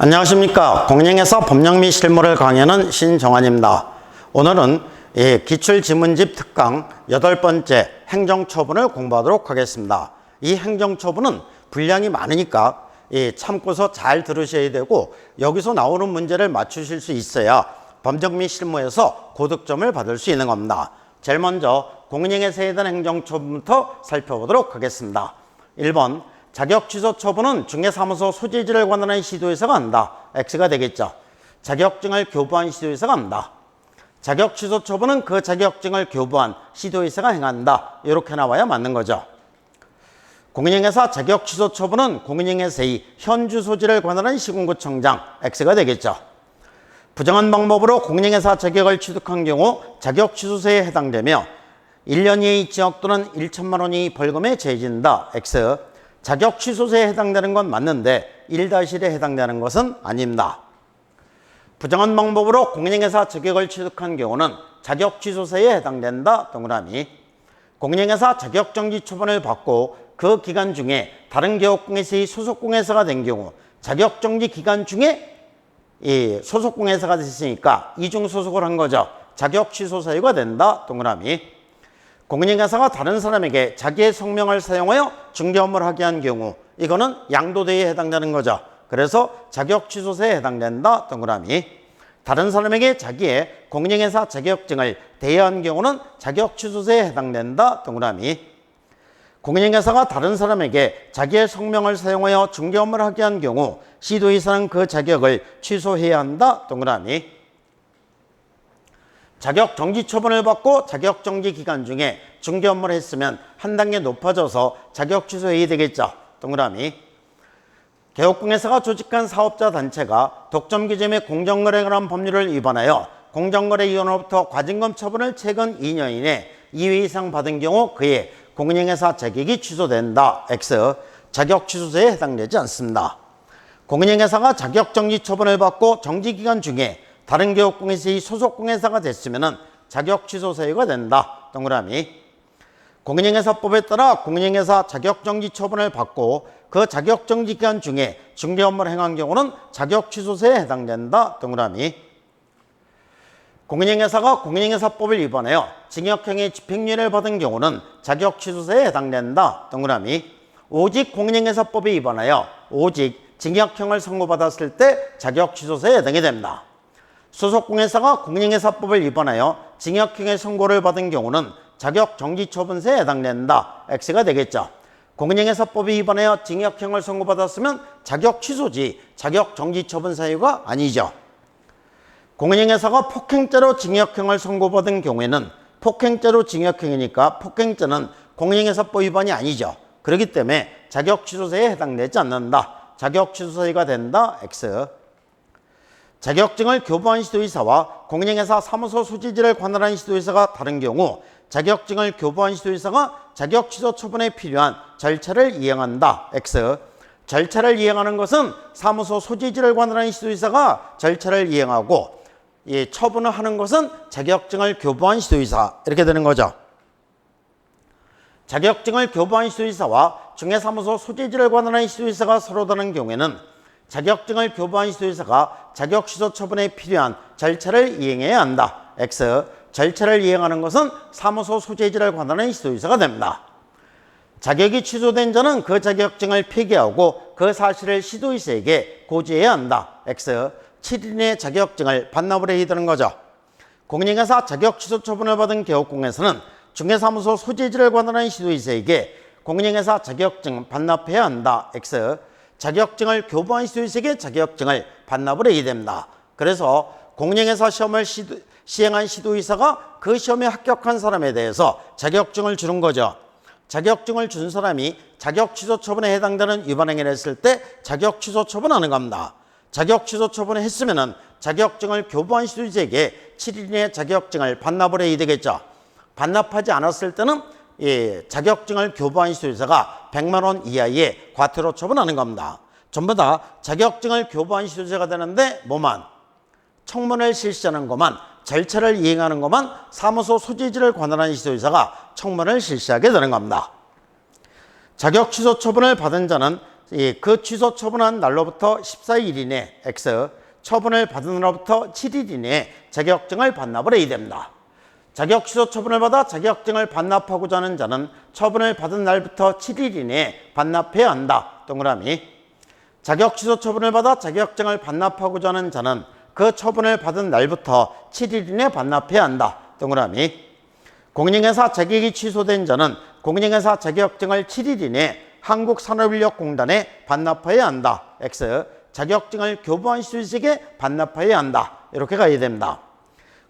안녕하십니까. 공인중개사 법령 및 실무를 강의하는 신정환입니다. 오늘은 기출지문집 특강 8번째 행정처분을 공부하도록 하겠습니다. 이 행정처분은 분량이 많으니까 참고서 잘 들으셔야 되고, 여기서 나오는 문제를 맞추실 수 있어야 법령 및 실무에서 고득점을 받을 수 있는 겁니다. 제일 먼저 공인중개사에 대한 행정처분부터 살펴보도록 하겠습니다. 1번, 자격취소 처분은 중개사무소 소재지를 관할하는 시도회사가 한다. X가 되겠죠. 자격증을 교부한 시도회사가 한다. 자격취소 처분은 그 자격증을 교부한 시도회사가 행한다. 이렇게 나와야 맞는 거죠. 공인중개사 자격취소 처분은 공인중개사의 현주 소지를 관할하는 시군구청장. X가 되겠죠. 부정한 방법으로 공인중개사 자격을 취득한 경우 자격취소세에 해당되며 1년 이하의 징역 또는 1천만 원 이하의 벌금에 처해진다. X. 자격 취소세에 해당되는 건 맞는데 1-1에 해당되는 것은 아닙니다. 부정한 방법으로 공인중개사 자격을 취득한 경우는 자격 취소세에 해당된다. 동그라미. 공인중개사 자격정지 처분을 받고 그 기간 중에 다른 개업공회사의 소속공회사가 된 경우 자격정지 기간 중에 이 소속공회사가 됐으니까 이중 소속을 한 거죠. 자격 취소 사유가 된다. 동그라미. 공인중개사가 다른 사람에게 자기의 성명을 사용하여 중개 업무를 하게 한 경우 이거는 양도대에 해당되는 거죠. 그래서 자격 취소세에 해당된다. 동그라미. 다른 사람에게 자기의 공인중개사 자격증을 대여한 경우는 자격 취소세에 해당된다. 동그라미. 공인중개사가 다른 사람에게 자기의 성명을 사용하여 중개 업무를 하게 한 경우 시도의사는 그 자격을 취소해야 한다. 동그라미. 자격정지 처분을 받고 자격정지 기간 중에 중개 업무를 했으면 한 단계 높아져서 자격 취소해야 되겠죠. 동그라미. 개업공회사가 조직한 사업자 단체가 독점기재 및 공정거래에 관한 법률을 위반하여 공정거래위원회로부터 과징금 처분을 최근 2년 이내 2회 이상 받은 경우 그의 공인중개사 자격이 취소된다. X. 자격 취소세에 해당되지 않습니다. 공인중개사가 자격정지 처분을 받고 정지기간 중에 다른 개업공회사의 소속공회사가 됐으면 자격 취소 사유가 된다. 동그라미. 공인중개사법에 따라 공인중개사 자격정지 처분을 받고 그 자격정지 기간 중에 중개 업무를 행한 경우는 자격 취소세에 해당된다. 동그라미. 공인중개사가 공인중개사법을 위반하여 징역형의 집행유예를 받은 경우는 자격 취소세에 해당된다. 동그라미. 오직 공인중개사법에 위반하여 오직 징역형을 선고받았을 때 자격 취소세에 해당이 됩니다. 소속공회사가 공인중개사법을 위반하여 징역형의 선고를 받은 경우는 자격정지처분세에 해당된다. X가 되겠죠. 공인중개사법이 위반하여 징역형을 선고받았으면 자격취소지 자격정지처분 사유가 아니죠. 공인중개사가 폭행죄로 징역형을 선고받은 경우에는 폭행죄로 징역형이니까 폭행죄는 공인중개사법 위반이 아니죠. 그렇기 때문에 자격취소세에 해당되지 않는다. 자격취소 사유가 된다. X. 자격증을 교부한 시도의사와 공인중개사 사무소 소지지를 관할하는 시도의사가 다른 경우 자격증을 교부한 시도의사가 자격취소 처분에 필요한 절차를 이행한다. X. 절차를 이행하는 것은 사무소 소지지를 관할하는 시도의사가 절차를 이행하고 처분을 하는 것은 자격증을 교부한 시도의사 이렇게 되는 거죠. 자격증을 교부한 시도의사와 중개사무소 소지지를 관할하는 시도의사가 서로 다른 경우에는 자격증을 교부한 시도의사가 자격 취소 처분에 필요한 절차를 이행해야 한다. X. 절차를 이행하는 것은 사무소 소재지를 관할하는 시도의사가 됩니다. 자격이 취소된 자는 그 자격증을 폐기하고 그 사실을 시도의사에게 고지해야 한다. X. 7일의 자격증을 반납을 해야 되는 거죠. 공인중개사 자격 취소 처분을 받은 개업공회사는 중개사무소 소재지를 관할하는 시도의사에게 공인중개사 자격증 반납해야 한다. X. 자격증을 교부한 시도의사에게 자격증을 반납을 해야 됩니다. 그래서 공인중개사 시험을 시행한 시도의사가 그 시험에 합격한 사람에 대해서 자격증을 주는 거죠. 자격증을 준 사람이 자격 취소 처분에 해당되는 위반 행위를 했을 때 자격 취소 처분하는 겁니다. 자격 취소 처분을 했으면 자격증을 교부한 시도의사에게 7일 이내 자격증을 반납을 해야 되겠죠. 반납하지 않았을 때는 자격증을 교부한 시도의사가 100만 원 이하의 과태료 처분하는 겁니다. 전부 다 자격증을 교부한 시도의사가 되는데 뭐만? 청문회를 실시하는 것만, 절차를 이행하는 것만 사무소 소지지를 관할하는 시도의사가 청문회를 실시하게 되는 겁니다. 자격 취소 처분을 받은 자는 그 취소 처분한 날로부터 14일 이내 X, 처분을 받은 날로부터 7일 이내에 자격증을 반납을 해야 됩니다. 자격 취소 처분을 받아 자격증을 반납하고자 하는 자는 처분을 받은 날부터 7일 이내에 반납해야 한다. 동그라미. 자격 취소 처분을 받아 자격증을 반납하고자 하는 자는 그 처분을 받은 날부터 7일 이내에 반납해야 한다. 동그라미. 공인중개사 자격이 취소된 자는 공인중개사 자격증을 7일 이내에 한국산업인력공단에 반납해야 한다. X. 자격증을 교부한 시도이식에 반납해야 한다. 이렇게 가야 됩니다.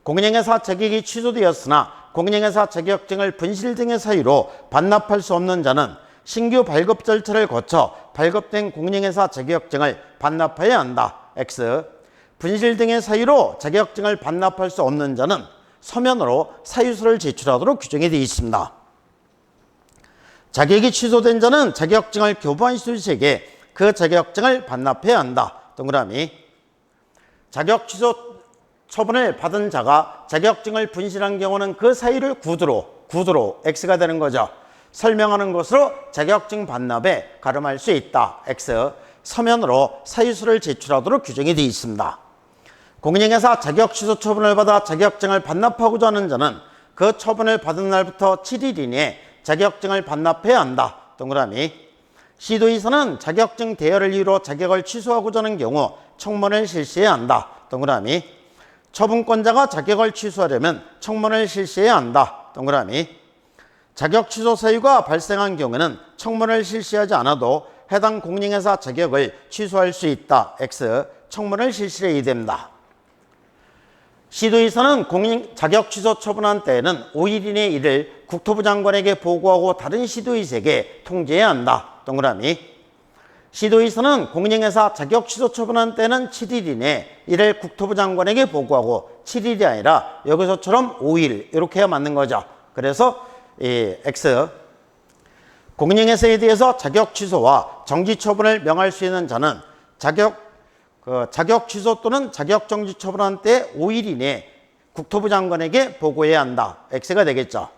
공인중개사 자격이 취소되었으나 공인중개사 자격증을 분실 등의 사유로 반납할 수 없는 자는 신규 발급 절차를 거쳐 발급된 공인중개사 자격증을 반납해야 한다. X. 분실 등의 사유로 자격증을 반납할 수 없는 자는 서면으로 사유서를 제출하도록 규정이 되어 있습니다. 자격이 취소된 자는 자격증을 교부한 시도이식에 그 자격증을 반납해야 한다. 동그라미. 자격 취소 처분을 받은 자가 자격증을 분실한 경우는 그 사유를 구두로 X가 되는 거죠. 설명하는 것으로 자격증 반납에 가름할 수 있다. X. 서면으로 사유서를 제출하도록 규정이 되어 있습니다. 공인중개사 자격 취소 처분을 받아 자격증을 반납하고자 하는 자는 그 처분을 받은 날부터 7일 이내에 자격증을 반납해야 한다. 동그라미. 시도이사는 자격증 대여를 이유로 자격을 취소하고자 하는 경우 청문을 실시해야 한다. 동그라미. 처분권자가 자격을 취소하려면 청문을 실시해야 한다. 동그라미. 자격 취소 사유가 발생한 경우에는 청문을 실시하지 않아도 해당 공인중개사 자격을 취소할 수 있다. X. 청문을 실시해야 됩니다. 시도이사는 공인 자격 취소 처분한 때에는 5일 이내 이를 국토부 장관에게 보고하고 다른 시도이사에게 통지해야 한다. 동그라미. 시도이사는 공인중개사 자격 취소 처분한 때는 7일 이내 이를 국토부 장관에게 보고하고 7일이 아니라 여기서처럼 5일 이렇게 해야 맞는 거죠. 그래서 X. 공인중개사에 대해서 자격 취소와 정지 처분을 명할 수 있는 자는 자격 취소 또는 자격 정지 처분한 때 5일 이내에 국토부 장관에게 보고해야 한다. X가 되겠죠.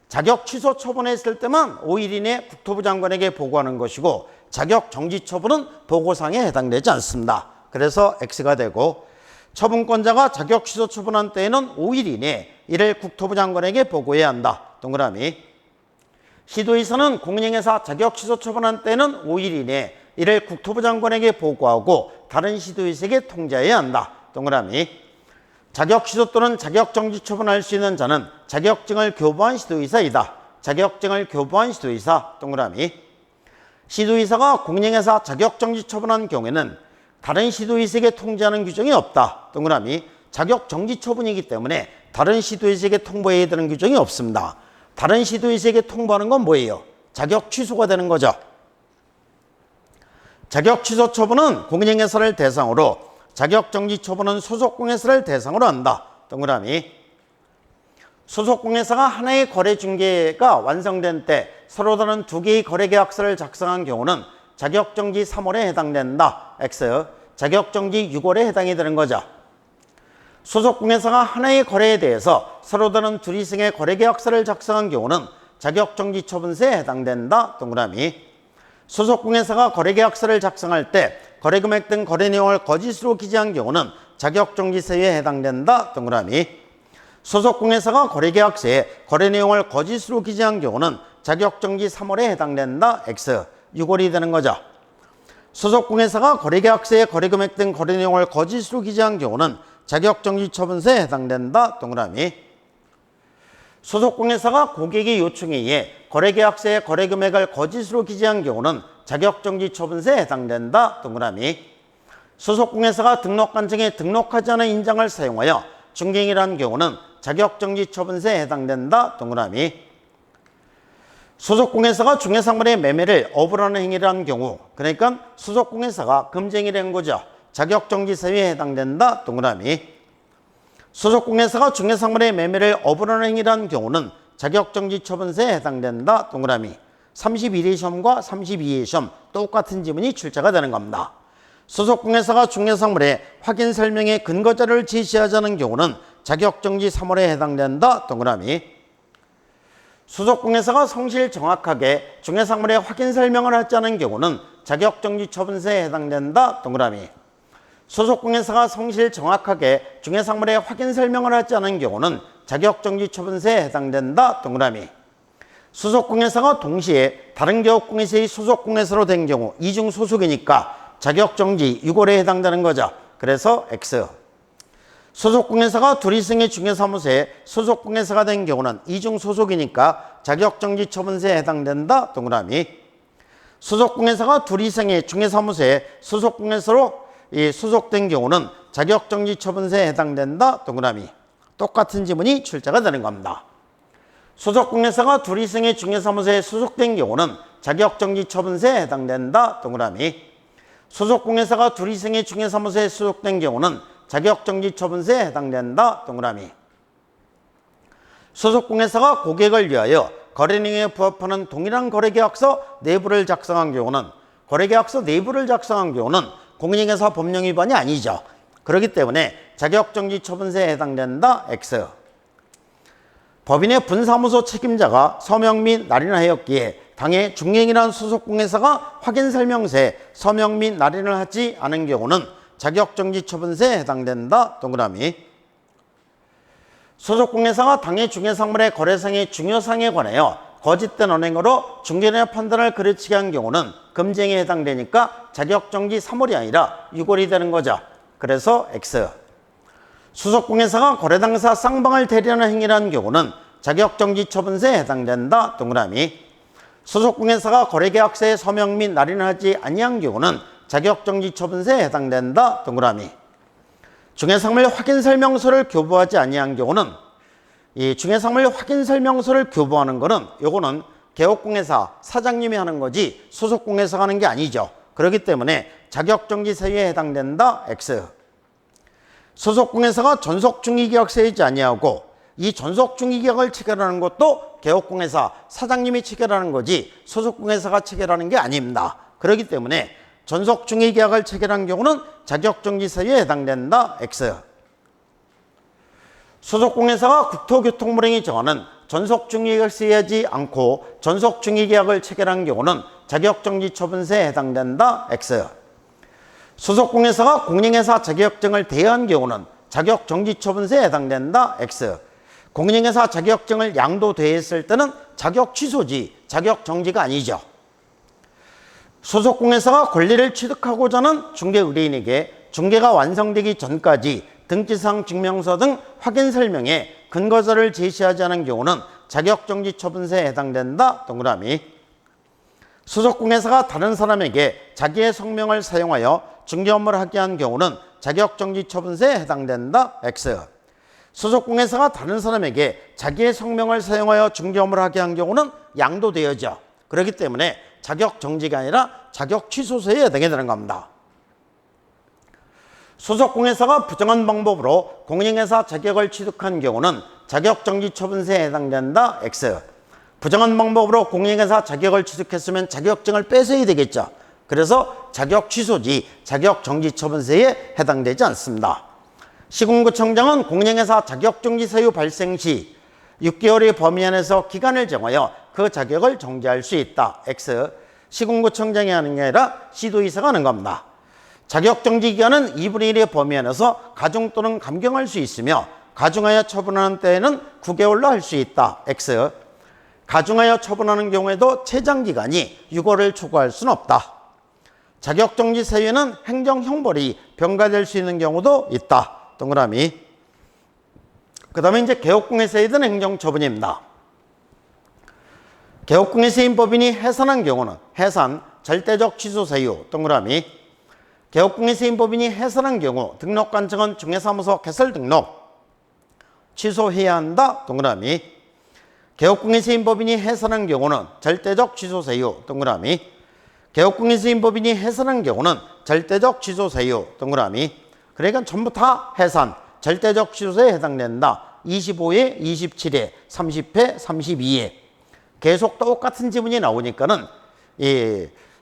자격 취소 처분했을 때만 5일 이내에 국토부 장관에게 보고하는 것이고 자격 정지 처분은 보고사항에 해당되지 않습니다. 그래서 X가 되고 처분권자가 자격 취소 처분한 때에는 5일 이내에 이를 국토부 장관에게 보고해야 한다. 동그라미. 시도이사는 공인중개사 자격 취소 처분한 때는 5일 이내에 이를 국토부 장관에게 보고하고 다른 시도이사에게 통지해야 한다. 동그라미. 자격 취소 또는 자격 정지 처분할 수 있는 자는 자격증을 교부한 시도이사이다. 자격증을 교부한 시도이사. 동그라미. 시도이사가 공인중개사 자격 정지 처분한 경우에는 다른 시도이사에게 통지하는 규정이 없다. 동그라미. 자격 정지 처분이기 때문에 다른 시도이사에게 통보해야 되는 규정이 없습니다. 다른 시도이사에게 통보하는 건 뭐예요? 자격 취소가 되는 거죠. 자격 취소 처분은 공인중개사를 대상으로, 자격 정지 처분은 소속공개사를 대상으로 한다. 동그라미. 소속공개사가 하나의 거래 중개가 완성된 때 서로 다른 두 개의 거래계약서를 작성한 경우는 자격 정지 3월에 해당된다. X. 자격 정지 6월에 해당이 되는 거죠. 소속공개사가 하나의 거래에 대해서 서로 다른 둘 이상의 거래계약서를 작성한 경우는 자격 정지 처분서에 해당된다. 동그라미. 소속공개사가 거래계약서를 작성할 때 거래금액 등 거래 내용을 거짓으로 기재한 경우는 자격정지서에 해당된다. 동그라미. 소속공개사가 거래계약서에 거래 내용을 거짓으로 기재한 경우는 자격정지 3월에 해당된다. X. 6월이 되는 거죠. 소속공개사가 거래계약서에 거래금액 등 거래 내용을 거짓으로 기재한 경우는 자격정지 처분서에 해당된다. 동그라미. 소속공개사가 고객의 요청에 의해 거래계약서에 거래금액을 거짓으로 기재한 경우는 자격정지 처분서에 해당된다. 동그라미. 소속공개사가 등록관청에 등록하지 않은 인장을 사용하여 중개행위를 한 경우는 자격정지 처분서에 해당된다. 동그라미. 소속공개사가 중개상물의 매매를 어불하는 행위를 한 경우, 그러니까 소속공개사가 금지행위를 한 거죠. 자격정지 사유에 해당된다. 동그라미. 소속공개사가 중개상물의 매매를 어불하는 행위를 한 경우는 자격정지 처분서에 해당된다. 동그라미. 31회 시험과 32회 시험 똑같은 지문이 출제가 되는 겁니다. 소속공개사가 중개상물의 확인 설명의 근거자료를 제시하지 않은 경우는 자격정지 3월에 해당된다. 동그라미. 소속공예사가 성실 정확하게 중개사물의 확인 설명을 하지 않은 경우는 자격정지 처분서에 해당된다. 동그라미. 소속공예사가 성실 정확하게 중개사물의 확인 설명을 하지 않은 경우는 자격정지 처분서에 해당된다. 동그라미. 소속공예사가 동시에 다른 개업공예사의 소속공예사로 된 경우 이중 소속이니까 자격정지 유골에 해당되는 거죠. 그래서 X. 소속공예사가 둘 이상의 중개사무소에 소속공예사가 된 경우는 이중 소속이니까 자격정지 처분서에 해당된다. 동그라미. 소속공예사가 둘 이상의 중개사무소에 소속공예사로 소속된 경우는 자격정지 처분서에 해당된다. 동그라미. 똑같은 지문이 출제가 되는 겁니다. 소속공예사가 둘 이상의 중개사무소에 소속된 경우는 자격정지 처분서에 해당된다. 동그라미. 소속공예사가 둘 이상의 중개사무소에 소속된 경우는 자격정지 처분서에 해당된다. 동그라미. 소속공예사가 고객을 위하여 거래능에 부합하는 동일한 거래계약서 내부를 작성한 경우는 거래계약서 내부를 작성한 경우는 공인중개사 법령 위반이 아니죠. 그렇기 때문에 자격정지 처분서에 해당된다. X. 법인의 분사무소 책임자가 서명 및 날인하였기에 당해 중행이라는 소속공예사가 확인설명서에 서명 및 날인을 하지 않은 경우는 자격정지 처분서에 해당된다. 동그라미. 소속공예사가 당해 중개사물의 거래상의 중요사항에 관하여 거짓된 언행으로 중개인의 판단을 그르치게 한 경우는 금지행위에 해당되니까 자격정지 3월이 아니라 6월이 되는 거죠. 그래서 X. 소속공예사가 거래당사 쌍방을 대리하는 행위라는 경우는 자격정지 처분서에 해당된다. 동그라미. 소속공예사가 거래계약서에 서명 및 날인을 하지 아니한 경우는 자격정지 처분서에 해당된다. 동그라미. 중개사물 확인설명서를 교부하지 아니한 경우는 이 중개사물 확인설명서를 교부하는 거는 요거는 개업공예사 사장님이 하는 거지 소속공예사가 하는 게 아니죠. 그렇기 때문에 자격정지 사유에 해당된다. X. 소속공예사가 전속중의계약서이지 아니하고 이 전속중의계약을 체결하는 것도 개업공예사 사장님이 체결하는 거지 소속공예사가 체결하는 게 아닙니다. 그렇기 때문에 전속중의계약을 체결한 경우는 자격정지 사유에 해당된다. X. 소속공예사가 국토교통부령이 정하는 전속중의계약을 쓰지 않고 전속중의계약을 체결한 경우는 자격정지 처분서에 해당된다. X. 소속공예사가 공인중개사 자격증을 대여한 경우는 자격정지 처분서에 해당된다. X. 공인중개사 자격증을 양도대여했을 때는 자격 취소지 자격정지가 아니죠. 소속공예사가 권리를 취득하고자 하는 중개의뢰인에게 중개가 완성되기 전까지 등기사항 증명서 등 확인 설명에 근거서를 제시하지 않은 경우는 자격정지 처분서에 해당된다. 동그라미. 소속공예사가 다른 사람에게 자기의 성명을 사용하여 중개 업무를 하게 한 경우는 자격정지 처분서에 해당된다. X. 소속공예사가 다른 사람에게 자기의 성명을 사용하여 중개 업무를 하게 한 경우는 양도되어져. 그렇기 때문에 자격정지가 아니라 자격취소서에 해당이 되는 겁니다. 소속공예사가 부정한 방법으로 공인중개사 자격을 취득한 경우는 자격정지 처분서에 해당된다. X. 부정한 방법으로 공인중개사 자격을 취득했으면 자격증을 뺏어야 되겠죠. 그래서 자격취소지 자격정지 처분서에 해당되지 않습니다. 시군구청장은 공인중개사 자격정지 사유 발생 시 6개월의 범위 안에서 기간을 정하여 그 자격을 정지할 수 있다. X. 시군구청장이 하는 게 아니라 시도의사가 하는 겁니다. 자격정지 기간은 2분의 1의 범위 안에서 가중 또는 감경할 수 있으며 가중하여 처분하는 때에는 9개월로 할 수 있다. X. 가중하여 처분하는 경우에도 최장기간이 6월을 초과할 수는 없다. 자격정지 사유에는 행정형벌이 병가될 수 있는 경우도 있다. 동그라미. 그 다음에 이제 개업공예사에 대한 행정처분입니다. 개업공예사인 법인이 해산한 경우는 해산, 절대적 취소 사유, 동그라미. 개업공예사인 법인이 해산한 경우 등록관청은 중개사무소 개설 등록 취소해야 한다. 동그라미. 개업공예사인 법인이 해산한 경우는 절대적 취소 사유, 동그라미. 개업공예사인 법인이 해산한 경우는 절대적 취소 사유, 동그라미. 그러니까 전부 다 해산, 절대적 취소에 해당된다. 25회, 27회, 30회, 32회. 계속 똑같은 지문이 나오니까는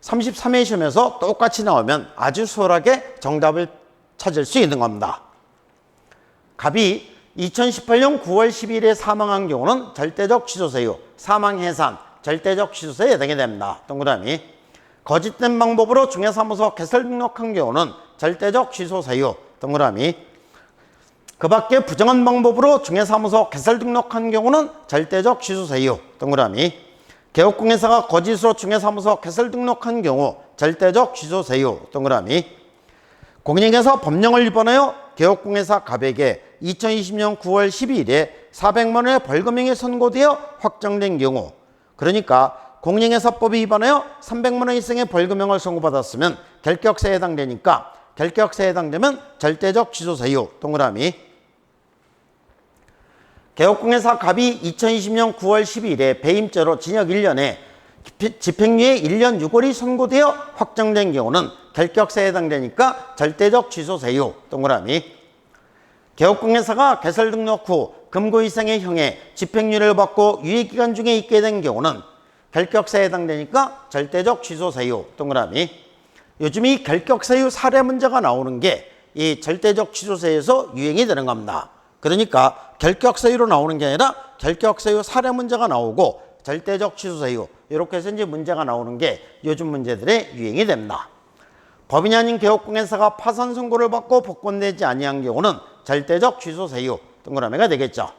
33회 시험에서 똑같이 나오면 아주 수월하게 정답을 찾을 수 있는 겁니다. 갑이 2018년 9월 12일에 사망한 경우는 절대적 취소세유, 사망해산, 절대적 취소세에 해당이 됩니다. 동그라미. 거짓된 방법으로 중개사무소 개설 등록한 경우는 절대적 취소세유, 동그라미. 그 밖에 부정한 방법으로 중개사무소 개설 등록한 경우는 절대적 취소세유, 동그라미. 개업공개사가 거짓으로 중개사무소 개설 등록한 경우 절대적 취소세유, 동그라미. 공인중개사 법령을 위반하여 개업공개사 갑에게 2020년 9월 12일에 400만 원의 벌금형이 선고되어 확정된 경우, 그러니까 공인중개사법에 위반하여 300만 원 이상의 벌금형을 선고받았으면 결격사에 해당되니까 결격사에 해당되면 절대적 취소세유, 동그라미. 개업공개사 갑이 2020년 9월 12일에 배임죄로 징역 1년에 집행유예 1년 6월이 선고되어 확정된 경우는 결격사에 해당되니까 절대적 취소세유, 동그라미. 개업공개사가 개설 등록 후 금고 이상의 형의 집행유예를 받고 유예기간 중에 있게 된 경우는 결격사에 해당되니까 절대적 취소세유, 동그라미. 요즘 이 결격사유 사례 문제가 나오는 게 이 절대적 취소세에서 유행이 되는 겁니다. 그러니까 결격사유로 나오는 게 아니라 결격사유 사례 문제가 나오고 절대적 취소세유, 이렇게 해서 이제 문제가 나오는 게 요즘 문제들의 유행이 됩니다. 법인이 아닌 개업공개사가 파산 선고를 받고 복권되지 아니한 경우는 절대적 취소세유, 동그라미가 되겠죠.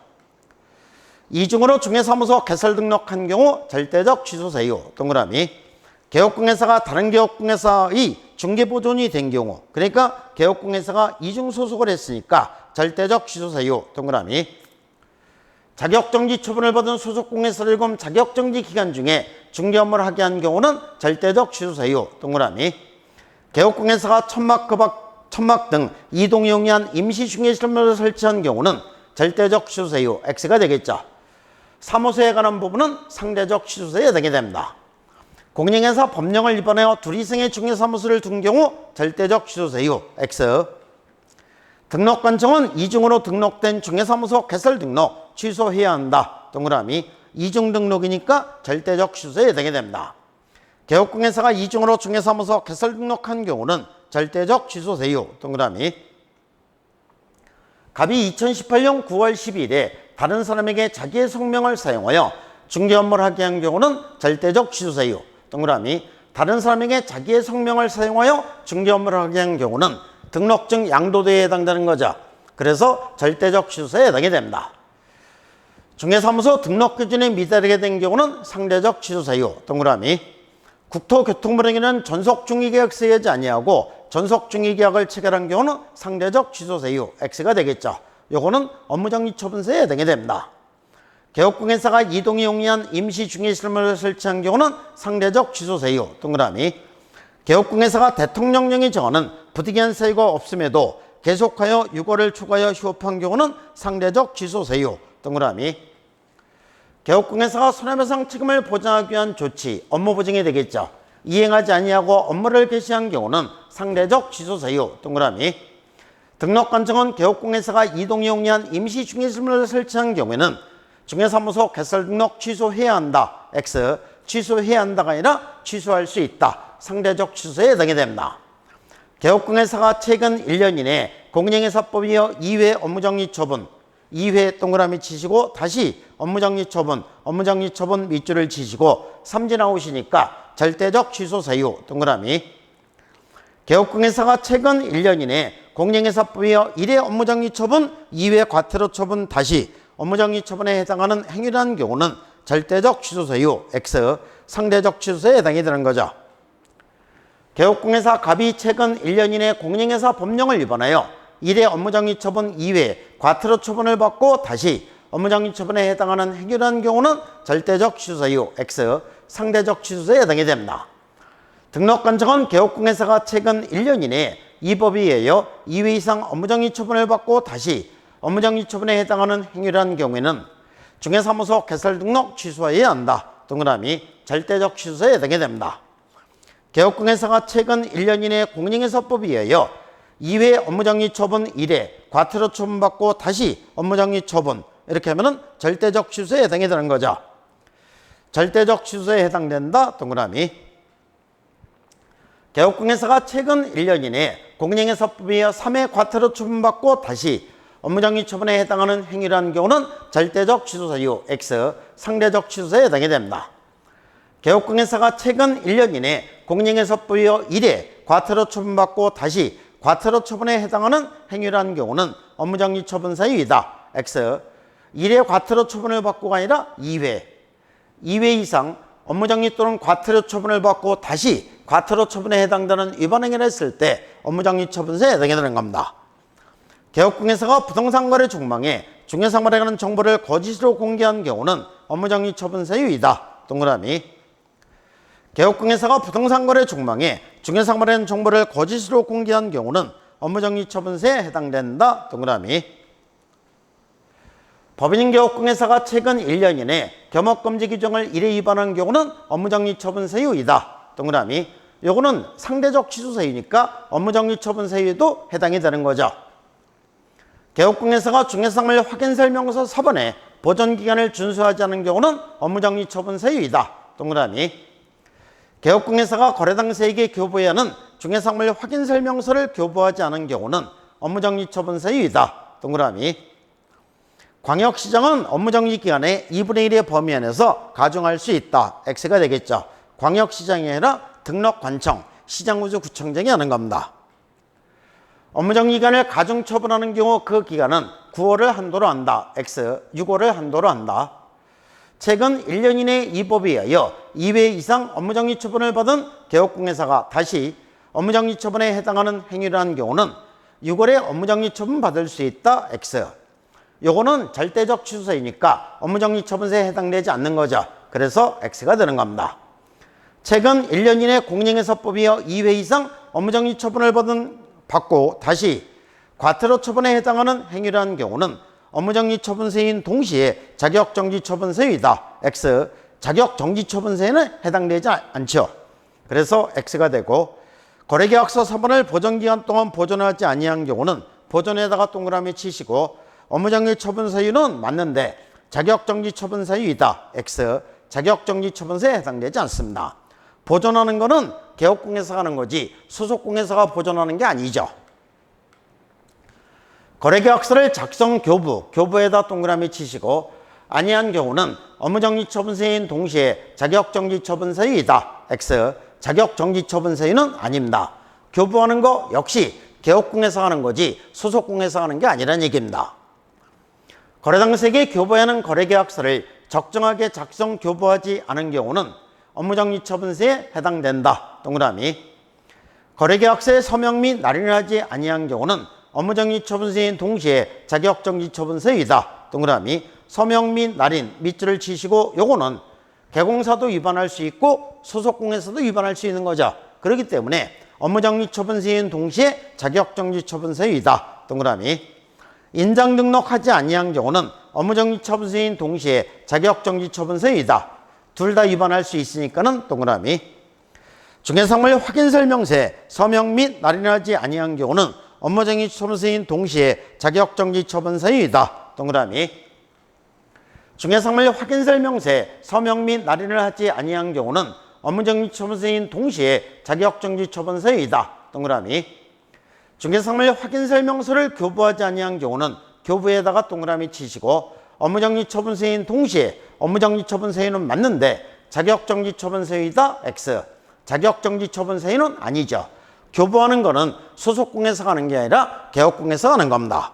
이중으로 중개사무소 개설 등록한 경우 절대적 취소세유, 동그라미. 개업공개사가 다른 개업공개사의 중개보존이 된 경우, 그러니까 개업공개사가 이중 소속을 했으니까 절대적 취소세유, 동그라미. 자격정지 처분을 받은 소속공개사를 검 자격정지 기간 중에 중개 업무를 하게 한 경우는 절대적 취소세유, 동그라미. 개업공개사가 천막 등 이동이 용이한 임시중개실물을 설치한 경우는 절대적 취소세유, X가 되겠죠. 사무소에 관한 부분은 상대적 취소세에 해당이 됩니다. 공인중개사 법령을 위반하여 둘 이상의 중개사무소를 둔 경우 절대적 취소세유, X. 등록관청은 이중으로 등록된 중개사무소 개설 등록 취소해야 한다, 동그라미. 이중 등록이니까 절대적 취소에 해당이 됩니다. 개업공개사가 이중으로 중개사무소 개설 등록한 경우는 절대적 취소세유, 동그라미. 갑이 2018년 9월 12일에 다른 사람에게 자기의 성명을 사용하여 중개 업무를 하게 한 경우는 절대적 취소세유, 동그라미. 다른 사람에게 자기의 성명을 사용하여 중개 업무를 하게 한 경우는 등록증 양도도에 해당되는 거죠. 그래서 절대적 취소에 해당이 됩니다. 중개사무소 등록기준에 미달하게 된 경우는 상대적 취소세유, 동그라미. 국토교통부에는 전속중개계약서에 하지 아니하고 전속중개계약을 체결한 경우는 상대적 취소세유, X가 되겠죠. 요거는 업무정지처분서에 해당이 됩니다. 개업공개사가 이동이 용이한 임시중개실물을 설치한 경우는 상대적 취소세유, 동그라미. 개업공개사가 대통령령이 정하는 부득이한 사유가 없음에도 계속하여 6월을 초과하여 휴업한 경우는 상대적 취소세유, 동그라미. 개업공개사가 손해배상 책임을 보장하기 위한 조치, 업무보증이 되겠죠. 이행하지 아니하고 업무를 개시한 경우는 상대적 취소세유, 동그라미. 등록관청은 개업공개사가 이동이 용이한 임시중개실물을 설치한 경우에는 중개사무소 개설 등록 취소해야 한다, X. 취소해야 한다가 아니라 취소할 수 있다, 상대적 취소에 해당이 됩니다. 개업공개사가 최근 1년 이내 공인중개사법에 이어 2회 업무정지 처분, 2회 동그라미 치시고 다시 업무정지 처분 밑줄을 치시고 삼지 나오시니까 절대적 취소세유, 동그라미. 개업공개사가 최근 1년 이내 공인중개사법에 이어 1회 업무정지 처분, 2회 과태료 처분 다시 업무정지 처분에 해당하는 행위라는 경우는 절대적 취소세유, X. 상대적 취소에 해당이 되는 거죠. 개업공개사 갑이 최근 1년 이내 공인중개사 법령을 위반하여 1회 업무정지 처분 2회 과태료 처분을 받고 다시 업무정지 처분에 해당하는 행위라는 경우는 절대적 취소세유, X. 상대적 취소에 해당이 됩니다. 등록관청은 개업공개사가 최근 1년 이내에 이 법에 의하여 2회 이상 업무정지 처분을 받고 다시 업무정지 처분에 해당하는 행위라는 경우에는 중개사무소 개설 등록 취소해야 한다, 동그라미. 절대적 취소에 해당이 됩니다. 개업공개사가 최근 1년 이내 공인중개사법에 의하여 2회 업무정지 처분 1회 과태료 처분받고 다시 업무정지 처분, 이렇게 하면은 절대적 취소에 해당이 되는 거죠. 절대적 취소에 해당된다, 동그라미. 개업공개사가 최근 1년 이내 공인중개사법에 의하여 3회 과태료 처분받고 다시 업무정지 처분에 해당하는 행위라는 경우는 절대적 취소 사유 X, 상대적 취소에 해당이 됩니다. 개업공개사가 최근 1년 이내 공인중개사법위의 1회 과태료 처분받고 다시 과태료 처분에 해당하는 행위라는 경우는 업무정지 처분 사유이다. X. 1회 과태료 처분을 받고가 아니라 2회 이상 업무정지 또는 과태료 처분을 받고 다시 과태료 처분에 해당되는 위반 행위를 했을 때 업무정지 처분서에 해당이 되는 겁니다. 개업공개사가 부동산 거래 중망에 중개사물에 관한 정보를 거짓으로 공개한 경우는 업무정지 처분 사유이다. 동그라미. 개업공개사가 부동산 거래 중망에 중개사물에 관한 정보를 거짓으로 공개한 경우는 업무정지 처분서에 해당된다. 동그라미. 법인인 개업공개사가 최근 1년 이내 겸업금지 규정을 1회 위반한 경우는 업무정지 처분 사유이다. 동그라미. 요거는 상대적 취소 사유니까 업무정지 처분 사유에도 해당이 되는 거죠. 개업공개사가 중개사물 확인설명서 서번에 보존기간을 준수하지 않은 경우는 업무정지 처분 사유이다. 동그라미. 개업공개사가 거래 당사에게 교부해야 하는 중개사물 확인설명서를 교부하지 않은 경우는 업무정지 처분 사유이다. 동그라미. 광역시장은 업무정지 기간의 2분의 1의 범위 안에서 가중할 수 있다. X가 되겠죠. 광역시장이 아니라 등록관청, 시장구조구청장이 하는 겁니다. 업무정지 기간을 가중 처분하는 경우 그 기간은 9월을 한도로 한다. X, 6월을 한도로 한다. 최근 1년 이내 이 법에 의하여 2회 이상 업무정지 처분을 받은 개업공개사가 다시 업무정지 처분에 해당하는 행위라는 경우는 6월에 업무정지 처분 받을 수 있다. X. 요거는 절대적 취소사유니까 업무정지 처분서에 해당되지 않는 거죠. 그래서 X가 되는 겁니다. 최근 1년 이내 공인중개사법에 의하여 2회 이상 업무정지 처분을 받고 다시 과태료 처분에 해당하는 행위라는 경우는 업무정지 처분서인 동시에 자격정지 처분서이다. X. 자격정지 처분서에는 해당되지 않죠. 그래서 X가 되고 거래계약서 서번을 보존기간 동안 보존하지 아니한 경우는 보존에다가 동그라미 치시고 업무정지 처분 사유는 맞는데 자격정지 처분 사유이다. X. 자격정지 처분서에 해당되지 않습니다. 보존하는 거는 개업공개사가 하는 거지 소속공개사가 보존하는 게 아니죠. 거래계약서를 작성 교부에다 동그라미 치시고 아니한 경우는 업무정지 처분서인 동시에 자격정지 처분서이다. X. 자격정지 처분서는 아닙니다. 교부하는 거 역시 개업공개사가 하는 거지 소속공개사가 하는 게 아니라는 얘기입니다. 거래당사에게 교부하는 거래계약서를 적정하게 작성 교부하지 않은 경우는 업무정지 처분서에 해당된다. 동그라미. 거래계약서의 서명 및 날인을 하지 아니한 경우는 업무정지 처분서인 동시에 자격정지 처분서이다. 동그라미. 서명 및 날인 밑줄을 치시고 요거는 개공사도 위반할 수 있고 소속공개사도 위반할 수 있는 거죠. 그렇기 때문에 업무정지 처분서인 동시에 자격정지 처분서이다. 동그라미. 인장 등록하지 아니한 경우는 업무정지 처분서인 동시에 자격정지 처분서이다. 둘 다 위반할 수 있으니까는 동그라미. 중개사물 확인설명서에 서명 및 날인하지 아니한 경우는 업무정지 처분서인 동시에 자격정지 처분서이다. 동그라미. 중개사물 확인설명서에 서명 및 날인을 하지 아니한 경우는 업무정지 처분서인 동시에 자격정지 처분서이다. 동그라미. 중개사물 확인설명서를 교부하지 아니한 경우는 교부에다가 동그라미 치시고 업무정지 처분서인 동시에 업무정지 처분서에는 맞는데 자격정지 처분서이다. X. 자격정지 처분서에는 아니죠. 교부하는 거는 소속공개사가 하는 게 아니라 개업공개사가 하는 겁니다.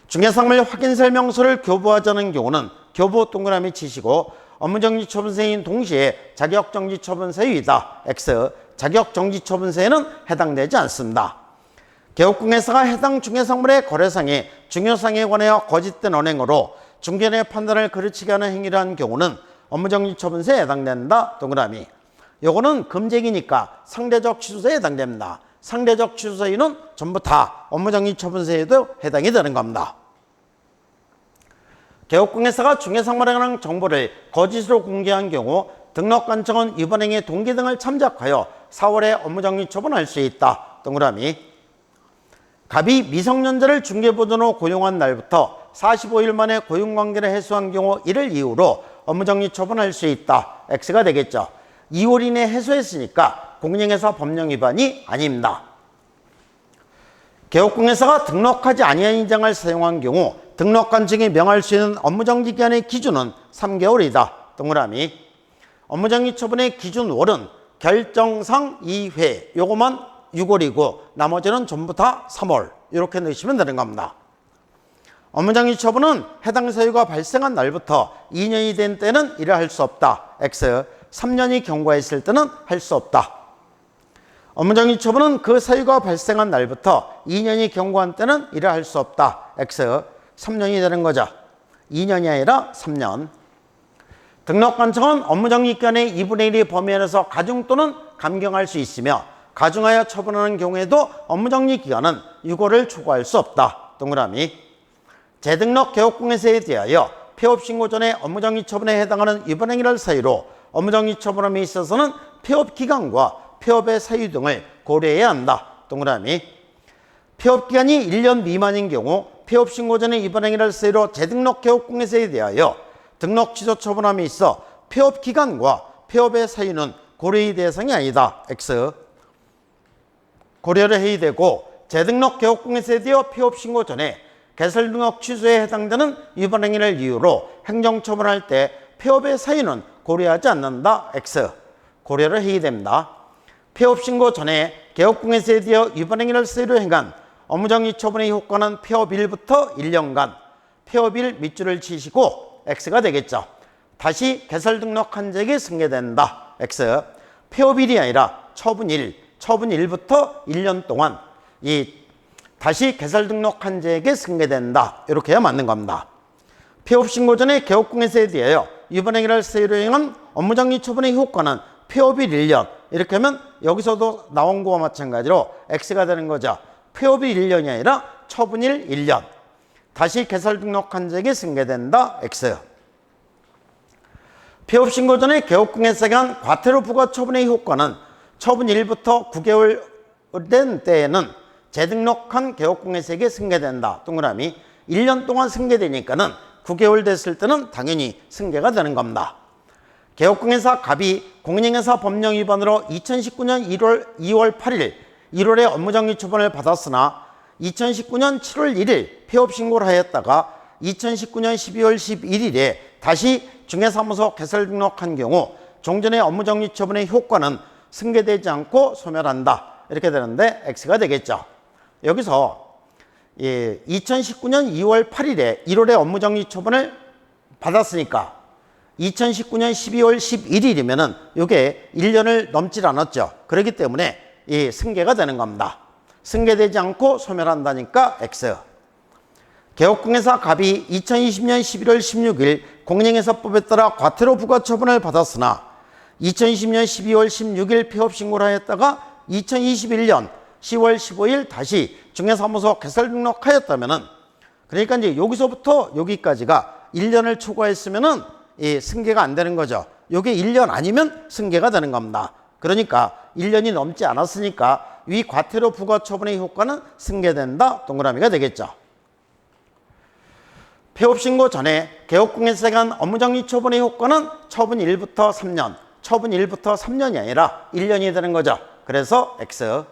중개사물 확인설명서를 교부하자는 경우는 교부 동그라미 치시고 업무정지 처분서인 동시에 자격정지 처분서이다. X. 자격정지 처분서에는 해당되지 않습니다. 개업공개사가 해당 중개사물의 거래상에 중요상에 관하여 거짓된 언행으로 중개인의 판단을 그르치게 하는 행위를 한 경우는 업무정지 처분서에 해당된다. 동그라미. 요거는 금쟁이니까 상대적 취소서에 해당됩니다. 상대적 취소서에는 전부 다 업무정지 처분서에도 해당이 되는 겁니다. 개업공개사가 중개사물에 관한 정보를 거짓으로 공개한 경우 등록관청은 위반 행위의 동기 등을 참작하여 4월에 업무정지 처분할 수 있다. 동그라미. 갑이 미성년자를 중개보존으로 고용한 날부터 45일 만에 고용관계를 해소한 경우 이를 이유로 업무정지 처분할 수 있다. X가 되겠죠. 2월 이내 해소했으니까 공인중개사 법령 위반이 아닙니다. 개업공개사가 등록하지 아니한 인장을 사용한 경우 등록관청이 명할 수 있는 업무정지 기간의 기준은 3개월이다. 동그라미. 업무정지 처분의 기준월은 결정상 2회, 요거만 6월이고 나머지는 전부 다 3월. 이렇게 넣으시면 되는 겁니다. 업무정지 처분은 해당 사유가 발생한 날부터 2년이 된 때는 일을 할 수 없다. X. 3년이 경과했을 때는 할 수 없다. 업무정지 처분은 그 사유가 발생한 날부터 2년이 경과한 때는 일을 할 수 없다. X. 3년이 되는 거죠. 2년이 아니라 3년. 등록관청은 업무정지 기간의 2분의 1의 범위 안에서 가중 또는 감경할 수 있으며 가중하여 처분하는 경우에도 업무정지 기간은 6월을 초과할 수 없다. 동그라미. 재등록 개업공개사에 대하여 폐업신고 전에 업무정지 처분에 해당하는 위반 행위를 사유로 업무정지 처분함에 있어서는 폐업기간과 폐업의 사유 등을 고려해야 한다. 동그라미. 폐업기간이 1년 미만인 경우 폐업신고 전에 위반 행위를 사유로 재등록 개업공개사에 대하여 등록 취소 처분함에 있어 폐업기간과 폐업의 사유는 고려의 대상이 아니다. X. 고려를 해야 되고 재등록 개업공개사에 대하여 폐업신고 전에 개설 등록 취소에 해당되는 위반 행위를 이유로 행정처분할 때 폐업의 사유는 고려하지 않는다. X. 고려를 해야 됩니다. 폐업신고 전에 개업공개사에 대하여 위반 행위를 사유로 행한 업무정지 처분의 효과는 폐업일부터 1년간 폐업일 밑줄을 치시고 X가 되겠죠. 다시 개설 등록한 자에게 승계된다. X. 폐업일이 아니라 처분일, 처분일부터 1년 동안 다시 개설 등록한 자에게 승계된다. 이렇게 해야 맞는 겁니다. 폐업신고 전에 개업공개사에 대하여 위반 행위를 사유로 행한 업무정지 처분의 효과는 폐업일 1년. 이렇게 하면 여기서도 나온 거와 마찬가지로 X가 되는 거죠. 폐업일 1년이 아니라 처분일 1년. 다시 개설 등록한 자에게 승계된다. X. 폐업신고 전에 개업공개사가 한 과태료 부과 처분의 효과는 처분일부터 9개월 된 때에는 재등록한 개업공개사에게 승계된다. 동그라미. 1년 동안 승계되니까는 9개월 됐을 때는 당연히 승계가 되는 겁니다. 개업공개사 갑이 공인중개사 법령 위반으로 2019년 2월 8일 1월에 업무정지 처분을 받았으나 2019년 7월 1일 폐업신고를 하였다가 2019년 12월 11일에 다시 중개사무소 개설 등록한 경우 종전의 업무정지 처분의 효과는 승계되지 않고 소멸한다. 이렇게 되는데 X가 되겠죠. 여기서 2019년 2월 8일에 1월에 업무정지 처분을 받았으니까 2019년 12월 11일이면은 이게 1년을 넘질 않았죠. 그렇기 때문에 이 승계가 되는 겁니다. 승계되지 않고 소멸한다니까 X. 개업공개사 갑이 2020년 11월 16일 공인중개사법에 따라 과태료 부과 처분을 받았으나 2020년 12월 16일 폐업신고를 하였다가 2021년 10월 15일 다시 중개사무소 개설 등록하였다면은 그러니까 이제 여기서부터 여기까지가 1년을 초과했으면은 이 승계가 안 되는 거죠. 이게 1년 아니면 승계가 되는 겁니다. 그러니까 1년이 넘지 않았으니까 위 과태료 부과 처분의 효과는 승계된다. 동그라미가 되겠죠. 폐업신고 전에 개업공개사가 한 업무정지 처분의 효과는 처분일부터 3년, 처분일부터 3년이 아니라 1년이 되는 거죠. 그래서 X.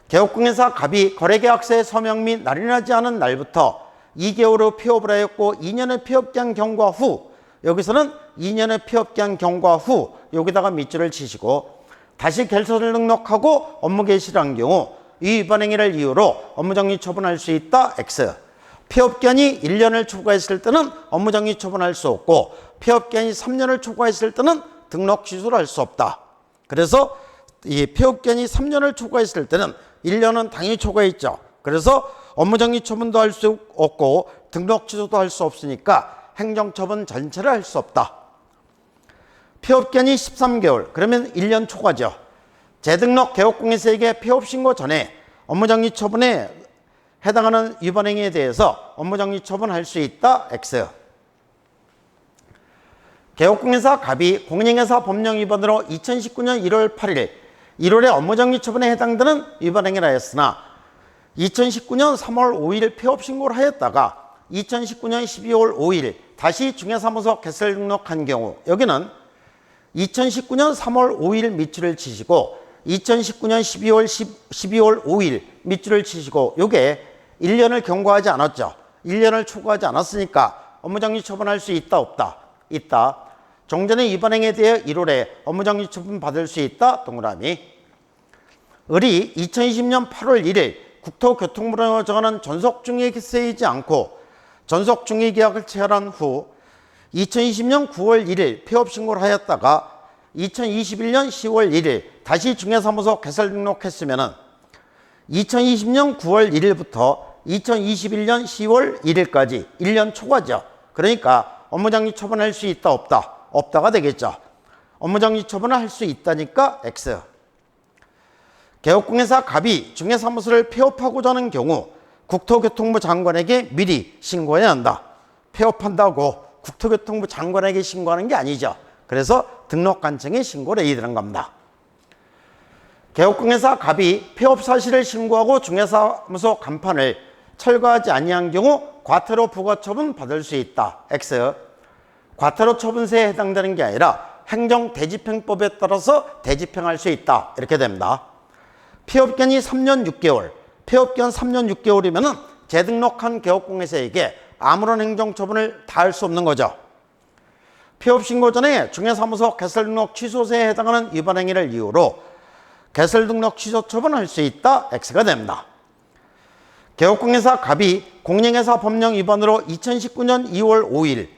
개업공개사 갑이 거래계약서의 서명 및 날인하지 않은 날부터 2개월 후 폐업을 하였고 2년의 폐업기한 경과 후 여기서는 2년의 폐업기한 경과 후 여기다가 밑줄을 치시고 다시 개설을 등록하고 업무 개시를 한 경우 이 위반 행위를 이유로 업무정지 처분할 수 있다. X. 폐업기한이 1년을 초과했을 때는 업무정지 처분할 수 없고 폐업기한이 3년을 초과했을 때는 등록 취소를 할 수 없다. 그래서 이 폐업기한이 3년을 초과했을 때는 1년은 당연히 초과했죠. 그래서 업무정지 처분도 할 수 없고 등록 취소도 할 수 없으니까 행정처분 전체를 할 수 없다. 폐업기한이 13개월, 그러면 1년 초과죠. 재등록 개업공개사에게 폐업신고 전에 업무정지 처분에 해당하는 위반 행위에 대해서 업무정지 처분할 수 있다. X. 개업공개사 갑이 공인중개사 법령 위반으로 2019년 1월 8일 1월에 업무정지 처분에 해당되는 위반 행위를 하였으나 2019년 3월 5일 폐업신고를 하였다가 2019년 12월 5일 다시 중개사무소 개설 등록한 경우 여기는 2019년 3월 5일 밑줄을 치시고 2019년 12월 5일 밑줄을 치시고 요게 1년을 경과하지 않았죠. 1년을 초과하지 않았으니까 업무정지 처분할 수 있다 없다? 있다. 종전의 위반 행위에 대해 1월에 업무정지 처분 받을 수 있다. 동그라미. 을이 2020년 8월 1일 국토교통부로 정하는 전속중위 쓰이지 않고 전속중위 계약을 체결한 후 2020년 9월 1일 폐업 신고를 하였다가 2021년 10월 1일 다시 중개사무소 개설 등록했으면은 2020년 9월 1일부터 2021년 10월 1일까지 1년 초과죠. 그러니까 업무정지 처분할 수 있다 없다? 없다가 되겠죠. 업무정지 처분을 할 수 있다니까 X. 개업공예사 갑이 중개사무소를 폐업하고자 하는 경우 국토교통부 장관에게 미리 신고해야 한다. 폐업한다고 국토교통부 장관에게 신고하는 게 아니죠. 그래서 등록관청에 신고를 해야 되는 겁니다. 개업공예사 갑이 폐업 사실을 신고하고 중개사무소 간판을 철거하지 아니한 경우 과태료 부과처분 받을 수 있다. X. 과태료 처분세에 해당되는 게 아니라 행정대집행법에 따라서 대집행할 수 있다. 이렇게 됩니다. 폐업기간이 3년 6개월, 폐업기간 3년 6개월이면 재등록한 개업공예사에게 아무런 행정처분을 다 할 수 없는 거죠. 폐업신고 전에 중개사무소 개설등록 취소세에 해당하는 위반 행위를 이유로 개설등록 취소 처분할 수 있다. X가 됩니다. 개업공예사 갑이 공인회사 법령 위반으로 2019년 2월 5일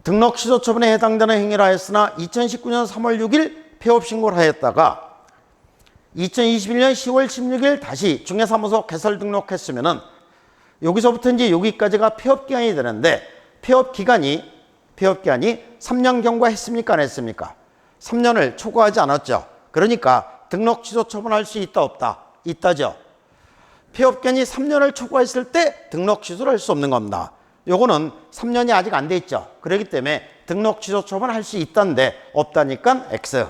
등록 취소 처분에 해당되는 행위를 하였으나 2019년 3월 6일 폐업 신고를 하였다가 2021년 10월 16일 다시 중개사무소 개설 등록했으면은 여기서부터 이제 여기까지가 폐업 기간이 되는데 폐업 기간이 3년 경과했습니까? 안 했습니까? 3년을 초과하지 않았죠. 그러니까 등록 취소 처분할 수 있다 없다? 있다죠. 폐업 기간이 3년을 초과했을 때 등록 취소를 할 수 없는 겁니다. 요거는 3년이 아직 안 돼 있죠. 그렇기 때문에 등록 취소 처분할 수 있다는데 없다니까 X.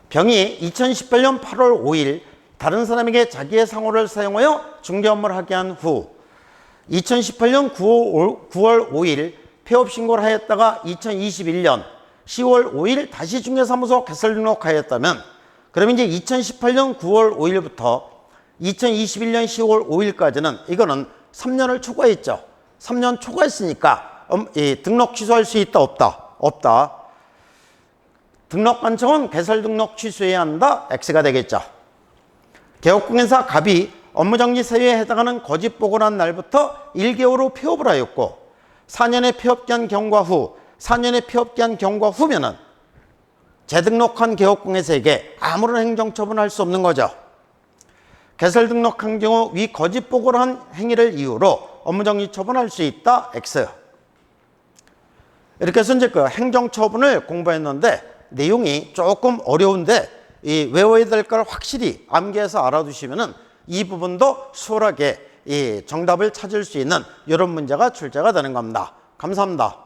병이 2018년 8월 5일 다른 사람에게 자기의 상호를 사용하여 중개 업무를 하게 한 후 2018년 9월 5일 폐업 신고를 하였다가 2021년 10월 5일 다시 중개사무소 개설 등록하였다면 그러면 이제 2018년 9월 5일부터 2021년 10월 5일까지는 이거는 3년을 초과했죠. 3년 초과했으니까 등록 취소할 수 있다 없다? 없다. 등록관청은 개설 등록 취소해야 한다. X가 되겠죠. 개업공예사 갑이 업무정지 사유에 해당하는 거짓 보고를 한 날부터 1개월 후 폐업을 하였고 4년의 폐업기한 경과 후 4년의 폐업기한 경과 후면은 재등록한 개업공예사에게 아무런 행정처분을 할 수 없는 거죠. 개설 등록한 경우 위 거짓 보고를 한 행위를 이유로 업무정지 처분할 수 있다. X. 이렇게 해서 이제 그 행정처분을 공부했는데 내용이 조금 어려운데 이 외워야 될 걸 확실히 암기해서 알아두시면은 이 부분도 수월하게 이 정답을 찾을 수 있는 이런 문제가 출제가 되는 겁니다. 감사합니다.